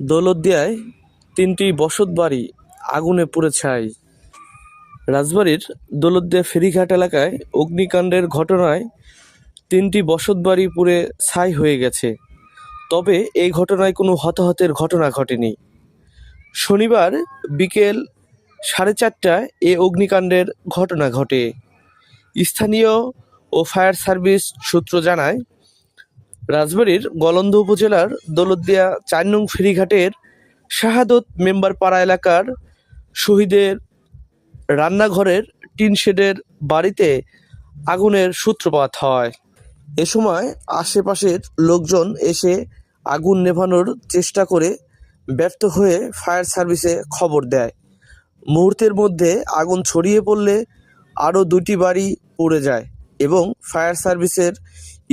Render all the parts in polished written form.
দৌলতদিয়ায় ৩টি বসতবাড়ি আগুনে পুড়ে ছাই। রাজবাড়ীর দৌলতদিয়া ফেরিঘাট এলাকায় অগ্নিকাণ্ডের ঘটনায় ৩টি বসতবাড়ি পুড়ে ছাই হয়ে গেছে। তবে এই ঘটনায় কোনো হতাহতের ঘটনা ঘটেনি। শনিবার বিকেল 4:30টায় এ অগ্নিকাণ্ডের ঘটনা ঘটে। স্থানীয় ও ফায়ার সার্ভিস সূত্র জানায়, রাজবাড়ীর গলন্দ উপজেলার দৌলতদিয়া ৪ নং ফেরিঘাটের শাহাদত মেম্বার পাড়া এলাকার শহীদের রান্নাঘরের টিন শেডের বাড়িতে আগুনের সূত্রপাত হয়। এ সময় আশেপাশের লোকজন এসে আগুন নেভানোর চেষ্টা করে ব্যর্থ হয়ে ফায়ার সার্ভিসে খবর দেয়। মুহূর্তের মধ্যে আগুন ছড়িয়ে পড়লে আরও 2টি বাড়ি পুড়ে যায় এবং ফায়ার সার্ভিসের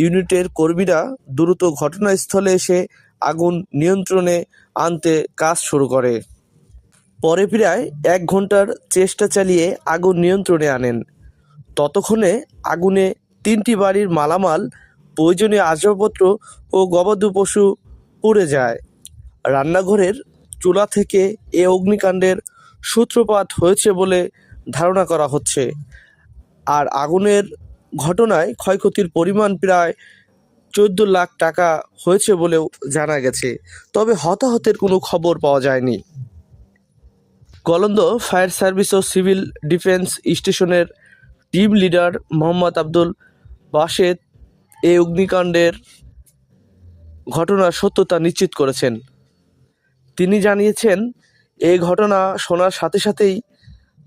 ইউনিটের কর্মীরা দ্রুত ঘটনাস্থলে এসে আগুন নিয়ন্ত্রণে আনতে কাজ শুরু করে। পরে প্রায় 1 ঘন্টার চেষ্টা চালিয়ে আগুন নিয়ন্ত্রণে আনেন। ততক্ষণে আগুনে 3টি বাড়ির মালামাল, প্রয়োজনীয় আসবাবপত্র ও গবাদি পশু পুড়ে যায়। রান্নাঘরের চুলা থেকে এ অগ্নিকাণ্ডের সূত্রপাত হয়েছে বলে ধারণা করা হচ্ছে। আর আগুনের ঘটনায় ক্ষয়ক্ষতির পরিমাণ প্রায় 14 লাখ টাকা হয়েছে বলেও জানা গেছে। তবে হতাহতের কোনো খবর পাওয়া যায়নি। গলন্দ ফায়ার সার্ভিস ও সিভিল ডিফেন্স স্টেশনের টিম লিডার মোহাম্মদ আব্দুল বাসেদ এই অগ্নিকাণ্ডের ঘটনার সত্যতা নিশ্চিত করেছেন। তিনি জানিয়েছেন, এই ঘটনা শোনার সাথে সাথেই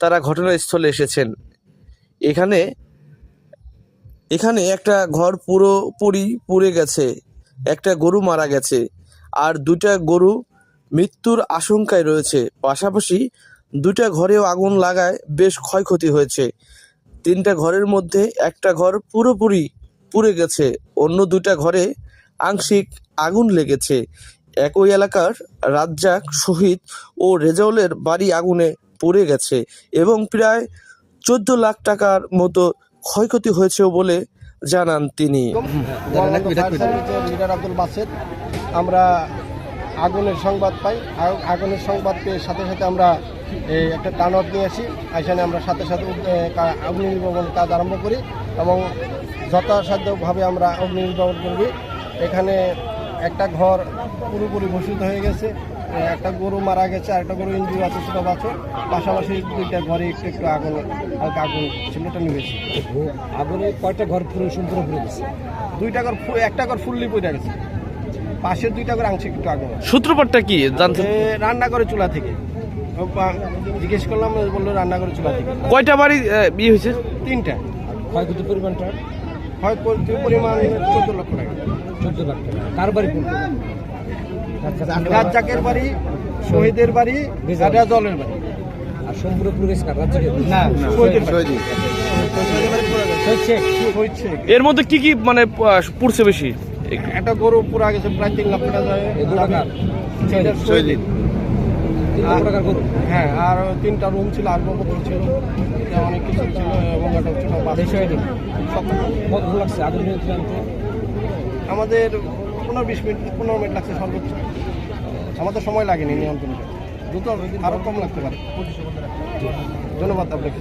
তারা ঘটনাস্থলে এসেছেন। এখানে একটা ঘর পুরোপুরি পুড়ে গেছে, একটা গরু মারা গেছে, আর 2টা গরু মৃত্যুর আশঙ্কায় রয়েছে। পাশাপাশি 2টা ঘরেও আগুন লাগায় বেশ ক্ষয়ক্ষতি হয়েছে। 3টা ঘরের মধ্যে একটা ঘর পুরোপুরি পুড়ে গেছে, অন্য 2টা ঘরে আংশিক আগুন লেগেছে। একই এলাকার রাজ্জাক, শহীদ ও রেজাউলের বাড়ি আগুনে পুড়ে গেছে এবং প্রায় 14 লাখ টাকার মতো ক্ষয়ক্ষতি হয়েছে বলে জানান তিনি। লিডার আব্দুল বাসেদ, আমরা আগুনের সংবাদ পাই। আগুনের সংবাদ পেয়ে সাথে সাথে আমরা একটা টার্ন আউট নিয়ে আসি। এখানে আমরা সাথে সাথে অগ্নি নির্বাপন কাজ আরম্ভ করি এবং যথাসাধ্যভাবে আমরা অগ্নি নির্বাপন করি। এখানে একটা ঘর পুরোপুরি ভূষিত হয়ে গেছে, একটা গরু মারা গেছে, আর একটা গরু ইঞ্জুরি আছে, ছোটো বাচ্চা। পাশাপাশি 2টা ঘরে একটু আগুন, হালকা আগুন ছিলটা নিয়েছে। আগুনে কয়টা ঘর পুরো সম্পূর্ণ পুড়ে গেছে? 2টা ঘর, একটা ঘর ফুললি পুড়ে গেছে, পাশের 2টা ঘর আংশিক একটু আগুন। সূত্রপাতটা কি জানতে? রান্নাঘরের চুলা থেকে জিজ্ঞেস করলাম, বললো রান্নাঘরের চুলা থেকে। কয়টা বাড়ি বিয়ে হয়েছে? 3টা। ক্ষয়ক্ষতির পরিমাণটা? ক্ষয়ক্ষতির পরিমাণ 14 লক্ষ টাকা। 14 লাখ টাকা। কার বাড়ি কোনটা? রাজ্জাকের বাড়ি, শহীদের বাড়ি, রেজাউলের বাড়ি। আর সম্পূর্ণ পুরো গেছে কার? রাজ্জাকের না, শহীদের বাড়ি। এর মধ্যে কি কি মানে পুড়ছে বেশি? একটা গরু পুরা গেছে, প্রায় 3 লাখ টাকা যায়। হ্যাঁ, আর 3টা রুম ছিল, আসবাবপত্র ছিল, অনেক কিছু ছিল এবং একটা ছোট লাগছে আগুন নিয়ন্ত্রণ আনতে? আমাদের 15 মিনিট লাগছে সর্বোচ্চ। আমাদের সময় লাগেনি নিয়ন্ত্রণ, দ্রুত আরো কম লাগতে পারে। ধন্যবাদ আপনাকে।